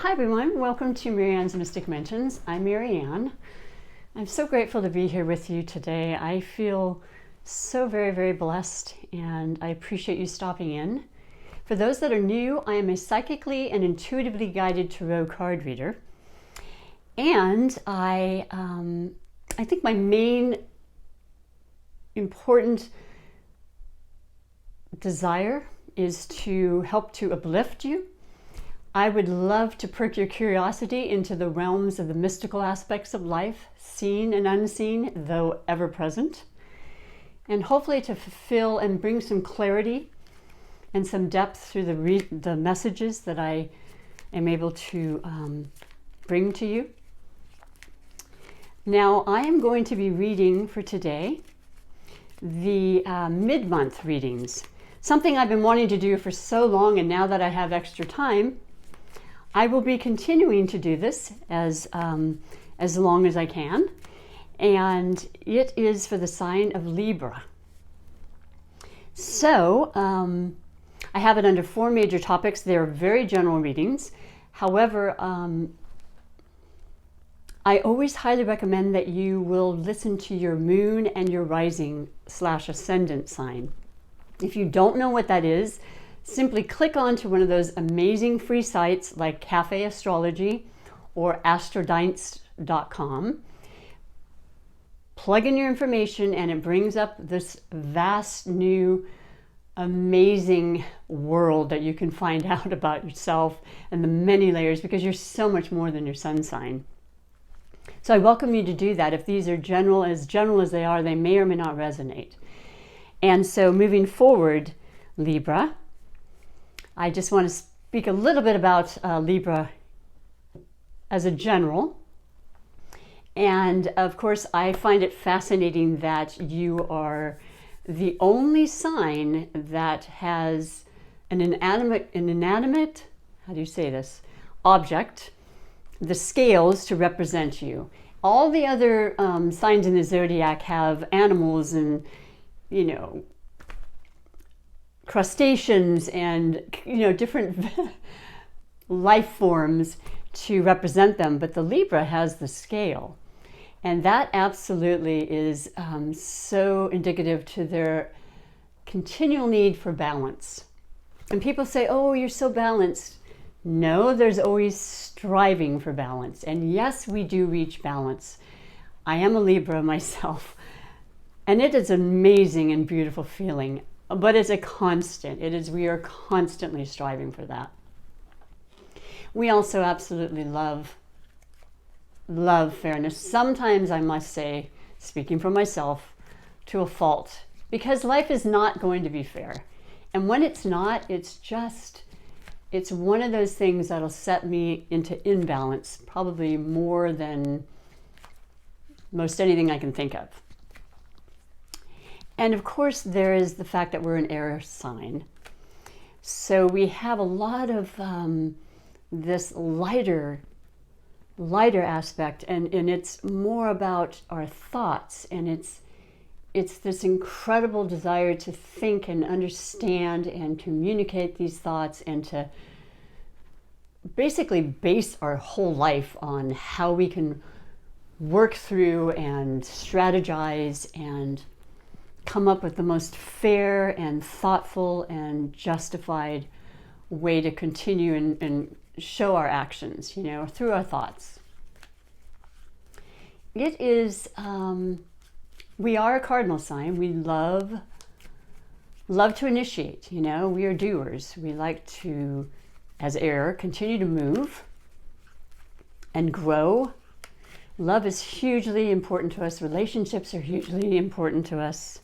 Hi everyone, welcome to MaryAnne's Mystic Mentions. I'm MaryAnne. I'm so grateful to be here with you today. I feel so very blessed and I appreciate you stopping in. For those that are new, I am a psychically and intuitively guided tarot card reader. And I think my main important desire is to help to uplift you. I would love to perk your curiosity into the realms of the mystical aspects of life, seen and unseen, though ever present, and hopefully to fulfill and bring some clarity and some depth through the messages that I am able to bring to you. Now, I am going to be reading for today the mid-month readings, something I've been wanting to do for so long, and now that I have extra time, I will be continuing to do this as long as I can, and it is for the sign of Libra. So I have it under 4 major topics. They're very general readings. However, I always highly recommend that you will listen to your moon and your rising/ascendant sign. If you don't know what that is, simply click onto one of those amazing free sites like Cafe Astrology or astrodints.com. Plug in your information and it brings up this vast new amazing world that you can find out about yourself and the many layers, because you're so much more than your sun sign. So I welcome you to do that. If these are general as they are, they may or may not resonate. And so moving forward, Libra, I just want to speak a little bit about Libra as a general. And of course, I find it fascinating that you are the only sign that has an inanimate, how do you say this, object, the scales to represent you. All the other signs in the zodiac have animals and, crustaceans and different life forms to represent them, but the Libra has the scale, and that absolutely is so indicative to their continual need for balance. And people say, oh, you're so balanced. No, there's always striving for balance, and yes, we do reach balance. I am a Libra myself, and it is an amazing and beautiful feeling. But it's a constant. We are constantly striving for that. We also absolutely love fairness. Sometimes I must say, speaking for myself, to a fault, because life is not going to be fair. And when it's not, it's one of those things that'll set me into imbalance, probably more than most anything I can think of. And of course, there is the fact that we're an air sign. So we have a lot of this lighter aspect, and it's more about our thoughts, and it's this incredible desire to think and understand and communicate these thoughts, and to basically base our whole life on how we can work through and strategize and come up with the most fair and thoughtful and justified way to continue and show our actions, through our thoughts. It is, we are a cardinal sign. We love to initiate, we are doers. We like to, as air, continue to move and grow. Love is hugely important to us. Relationships are hugely important to us.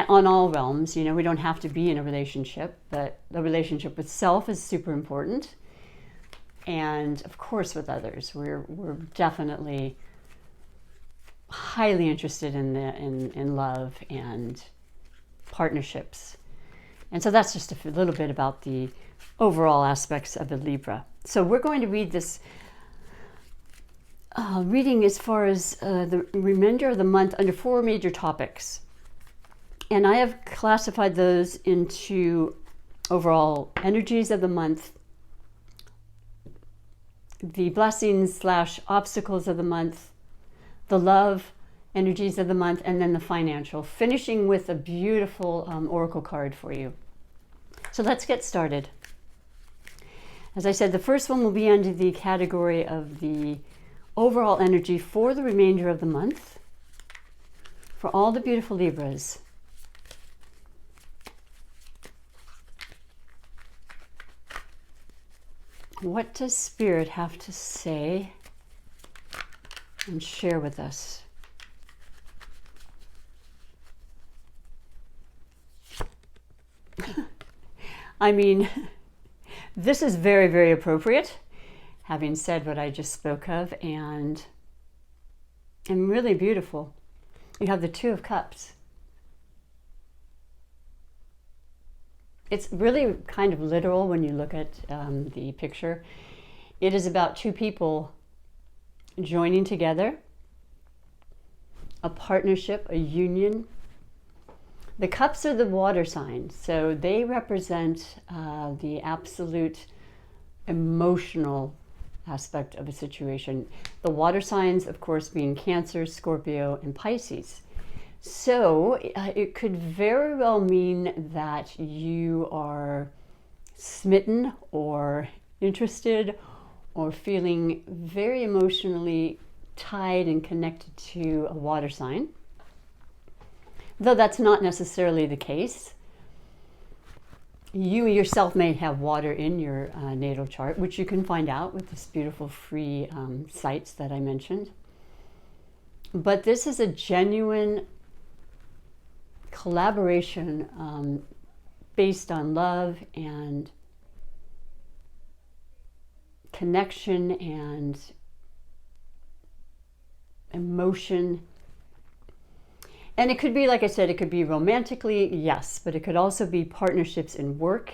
On all realms, we don't have to be in a relationship, but the relationship with self is super important. And of course with others, we're definitely highly interested in love and partnerships. And so that's just a little bit about the overall aspects of the Libra. So we're going to read this reading as far as the remainder of the month under 4 major topics. And I have classified those into overall energies of the month, the blessings slash obstacles of the month, the love energies of the month, and then the financial, finishing with a beautiful oracle card for you. So let's get started. As I said, the first one will be under the category of the overall energy for the remainder of the month for all the beautiful Libras. What does Spirit have to say and share with us? I mean, this is very, very appropriate, having said what I just spoke of, and really beautiful. You have the Two of Cups. It's really kind of literal when you look at the picture. It is about two people joining together, a partnership, a union. The cups are the water signs, so they represent the absolute emotional aspect of a situation. The water signs, of course, being Cancer, Scorpio, and Pisces. So it could very well mean that you are smitten or interested or feeling very emotionally tied and connected to a water sign. Though that's not necessarily the case. You yourself may have water in your natal chart, which you can find out with this beautiful free sites that I mentioned. But this is a genuine collaboration based on love and connection and emotion. And it could be, like I said, it could be romantically, yes, but it could also be partnerships in work,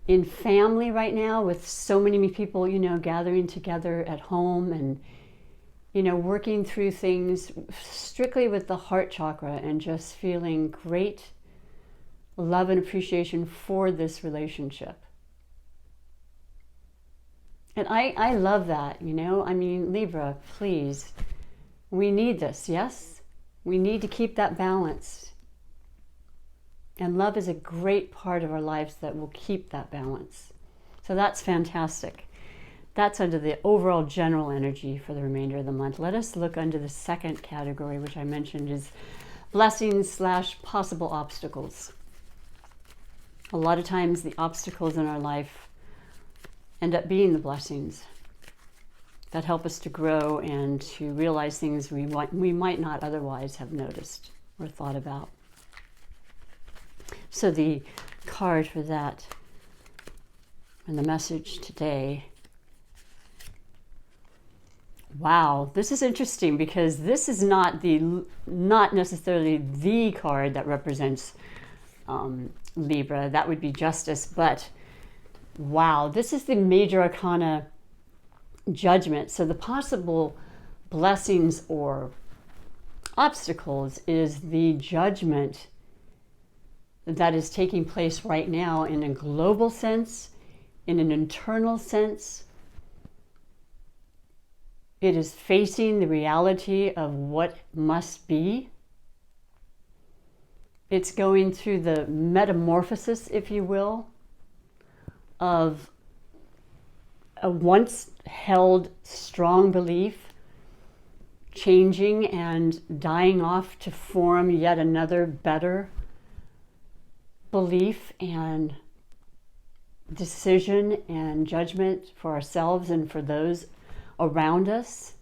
in family right now, with so many people, you know, gathering together at home and, you know, working through things strictly with the heart chakra and just feeling great love and appreciation for this relationship. And I love that, you know, I mean, Libra, please, we need this, yes? We need to keep that balance. And love is a great part of our lives that will keep that balance. So that's fantastic. That's under the overall general energy for the remainder of the month. Let us look under the second category, which I mentioned is blessings slash possible obstacles. A lot of times the obstacles in our life end up being the blessings that help us to grow and to realize things we might not otherwise have noticed or thought about. So the card for that and the message today. Wow, this is interesting because this is not necessarily the card that represents Libra. That would be Justice, but wow, this is the major arcana Judgment. So the possible blessings or obstacles is the judgment that is taking place right now in a global sense, in an internal sense. It is facing the reality of what must be. It's going through the metamorphosis, if you will, of a once held strong belief changing and dying off to form yet another better belief and decision and judgment for ourselves and for those around us.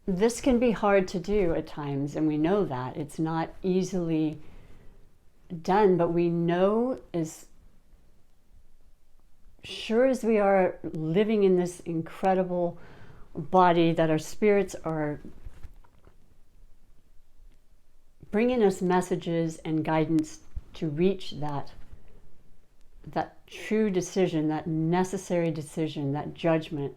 This can be hard to do at times, and we know that. It's not easily done, but we know as sure as we are living in this incredible body that our spirits are bringing us messages and guidance to reach that true decision, that necessary decision, that judgment.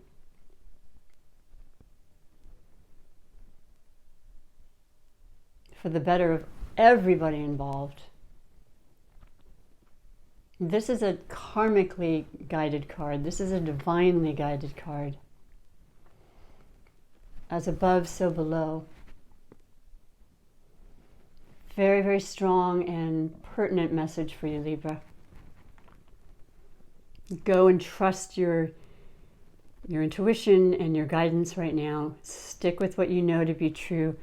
For the better of everybody involved. This is a karmically guided card. This is a divinely guided card. As above, so below. Very, very strong and pertinent message for you, Libra. Go and trust your intuition and your guidance right now. Stick with what you know to be true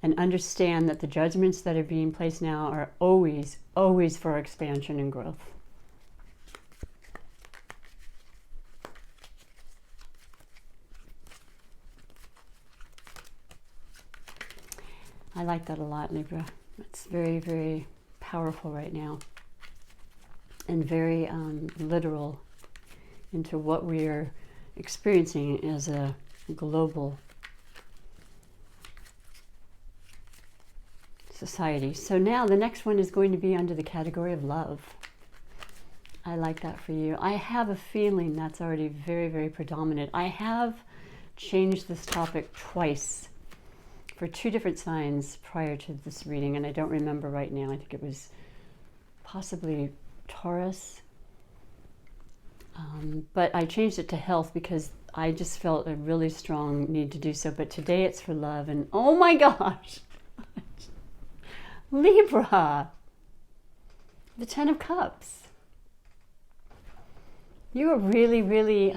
and understand that the judgments that are being placed now are always, always for expansion and growth. I like that a lot, Libra. It's very, very powerful right now and very literal into what we are experiencing as a global society. So now the next one is going to be under the category of love. I like that for you. I have a feeling that's already very, very predominant. I have changed this topic twice for two different signs prior to this reading, and I don't remember right now. I think it was possibly Taurus. But I changed it to health because I just felt a really strong need to do so. But today it's for love, and oh my gosh, Libra, the Ten of Cups. You are really, really,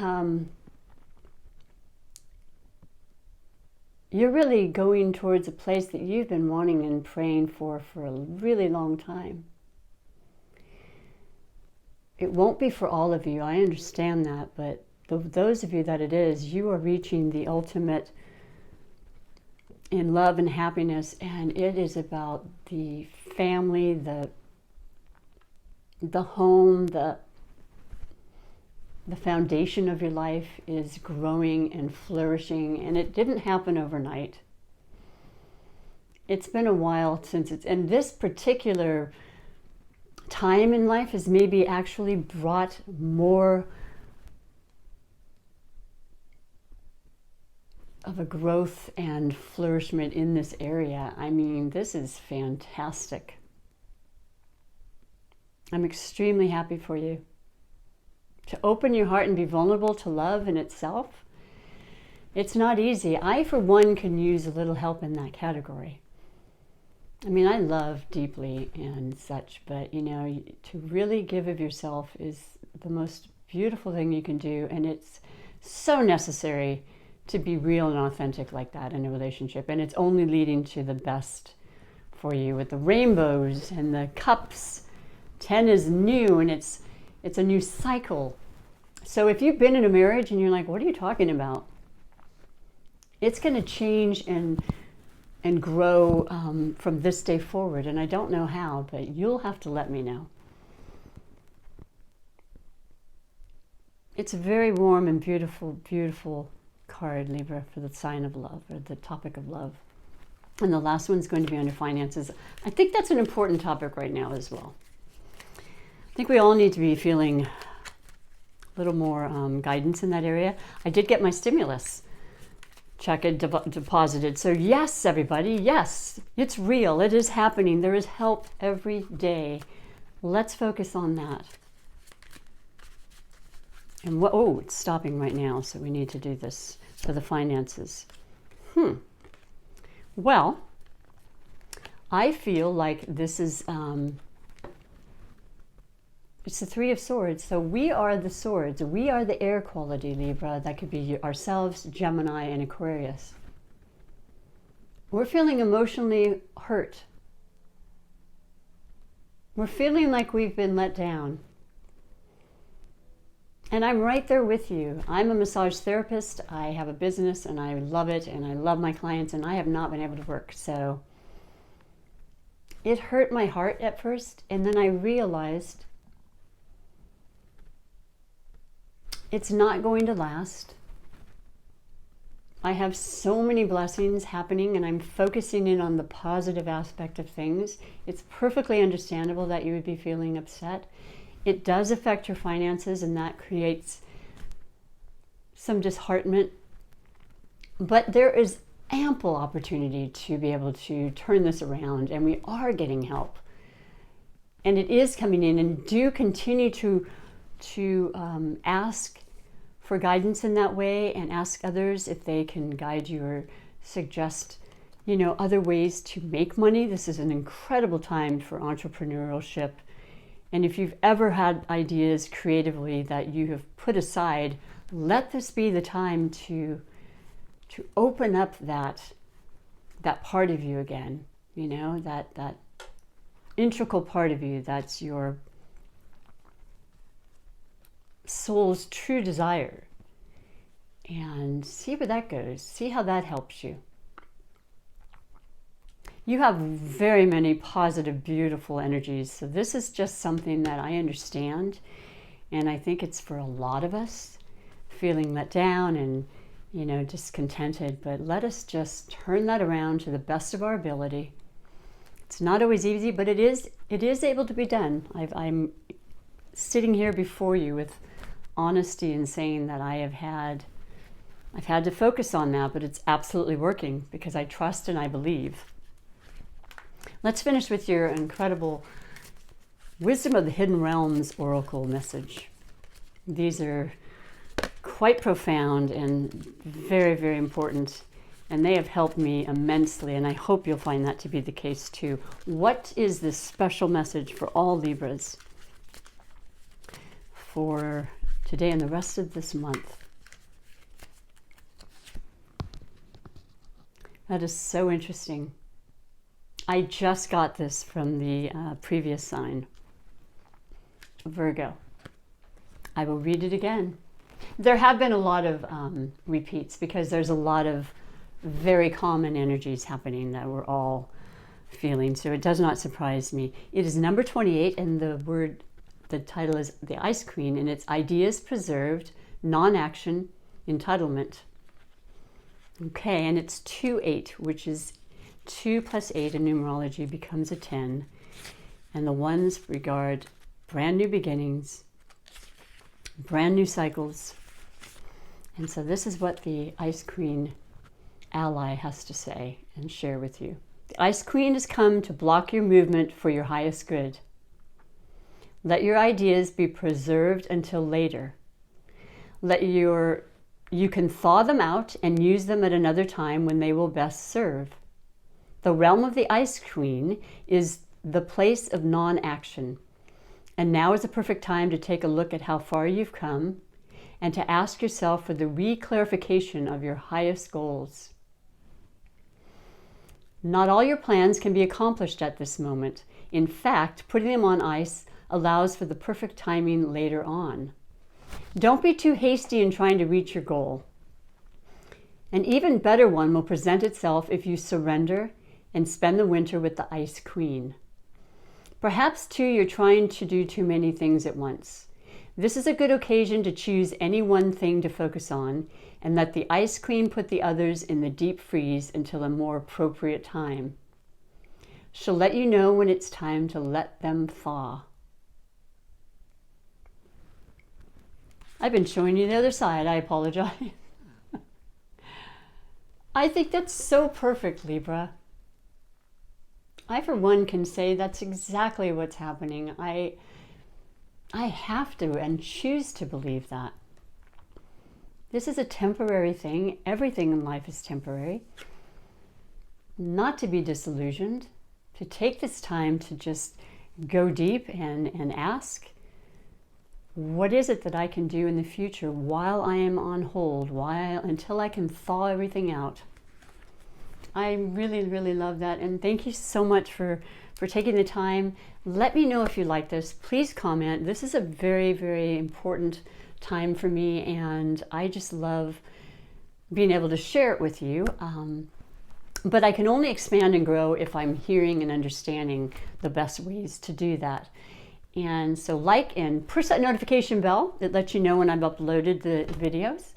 you're really going towards a place that you've been wanting and praying for a really long time. It won't be for all of you, I understand that, but those of you that it is, you are reaching the ultimate in love and happiness, and it is about the family, the home, the foundation of your life is growing and flourishing, and it didn't happen overnight. It's been a while since and this particular time in life has maybe actually brought more of a growth and flourishment in this area. I mean, this is fantastic. I'm extremely happy for you. To open your heart and be vulnerable to love in itself, it's not easy. I, for one, can use a little help in that category. I mean, I love deeply and such, but, you know, to really give of yourself is the most beautiful thing you can do, and it's so necessary to be real and authentic like that in a relationship, and it's only leading to the best for you with the rainbows and the cups. 10 is new, and it's a new cycle. So if you've been in a marriage and you're like, what are you talking about? It's going to change and grow from this day forward. And I don't know how, but you'll have to let me know. It's a very warm and beautiful, beautiful card, Libra, for the sign of love, or the topic of love. And the last one's going to be under finances. I think that's an important topic right now as well. I think we all need to be feeling a little more guidance in that area. I did get my stimulus check deposited. So yes, everybody, yes, it's real. It is happening. There is help every day. Let's focus on that. And it's stopping right now, so we need to do this for the finances. Well, I feel like this is... it's the Three of Swords. So we are the swords. We are the air quality, Libra. That could be ourselves, Gemini, and Aquarius. We're feeling emotionally hurt. We're feeling like we've been let down. And I'm right there with you. I'm a massage therapist. I have a business, and I love it, and I love my clients, and I have not been able to work. So it hurt my heart at first, and then I realized it's not going to last. I have so many blessings happening, and I'm focusing in on the positive aspect of things. It's perfectly understandable that you would be feeling upset. It does affect your finances, and that creates some disheartenment. But there is ample opportunity to be able to turn this around, and we are getting help. And it is coming in, and do continue to ask for guidance in that way, and ask others if they can guide you or suggest, you know, other ways to make money. This is an incredible time for entrepreneurship. And if you've ever had ideas creatively that you have put aside, let this be the time to open up that part of you again, you know, that integral part of you that's your soul's true desire, and see where that goes. See how that helps you. You have very many positive, beautiful energies. So this is just something that I understand, and I think it's for a lot of us, feeling let down and, you know, discontented. But let us just turn that around to the best of our ability. It's not always easy, but it is able to be done. I'm sitting here before you with honesty and saying that I've had to focus on that, but it's absolutely working because I trust and I believe. Let's finish with your incredible Wisdom of the Hidden Realms Oracle message. These are quite profound and very, very important, and they have helped me immensely, and I hope you'll find that to be the case too. What is this special message for all Libras for today and the rest of this month? That is so interesting. I just got this from the previous sign, Virgo. I will read it again. There have been a lot of repeats because there's a lot of very common energies happening that we're all feeling, so it does not surprise me. It is number 28, and the title is The Ice Queen, and it's Ideas Preserved, Non-Action, Entitlement. Okay, and it's 2-8, which is 2 plus 8 in numerology becomes a 10, and the ones regard brand new beginnings, brand new cycles. And so this is what the Ice Queen ally has to say and share with you. The Ice Queen has come to block your movement for your highest good. Let your ideas be preserved until later. You can thaw them out and use them at another time when they will best serve. The realm of the Ice Queen is the place of non-action. And now is the perfect time to take a look at how far you've come and to ask yourself for the re-clarification of your highest goals. Not all your plans can be accomplished at this moment. In fact, putting them on ice allows for the perfect timing later on. Don't be too hasty in trying to reach your goal. An even better one will present itself if you surrender and spend the winter with the Ice Queen. Perhaps, too, you're trying to do too many things at once. This is a good occasion to choose any one thing to focus on and let the Ice Queen put the others in the deep freeze until a more appropriate time. She'll let you know when it's time to let them thaw. I've been showing you the other side. I apologize. I think that's so perfect, Libra. I, for one, can say that's exactly what's happening. I have to and choose to believe that. This is a temporary thing. Everything in life is temporary. Not to be disillusioned, to take this time to just go deep and ask, what is it that I can do in the future while I am on hold, until I can thaw everything out? I really, really love that. And thank you so much for taking the time. Let me know if you like this. Please comment. This is a very, very important time for me, and I just love being able to share it with you. But I can only expand and grow if I'm hearing and understanding the best ways to do that. And so like and push that notification bell that lets you know when I've uploaded the videos.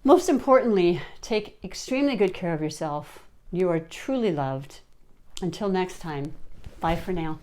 Most importantly, take extremely good care of yourself. You are truly loved. Until next time, bye for now.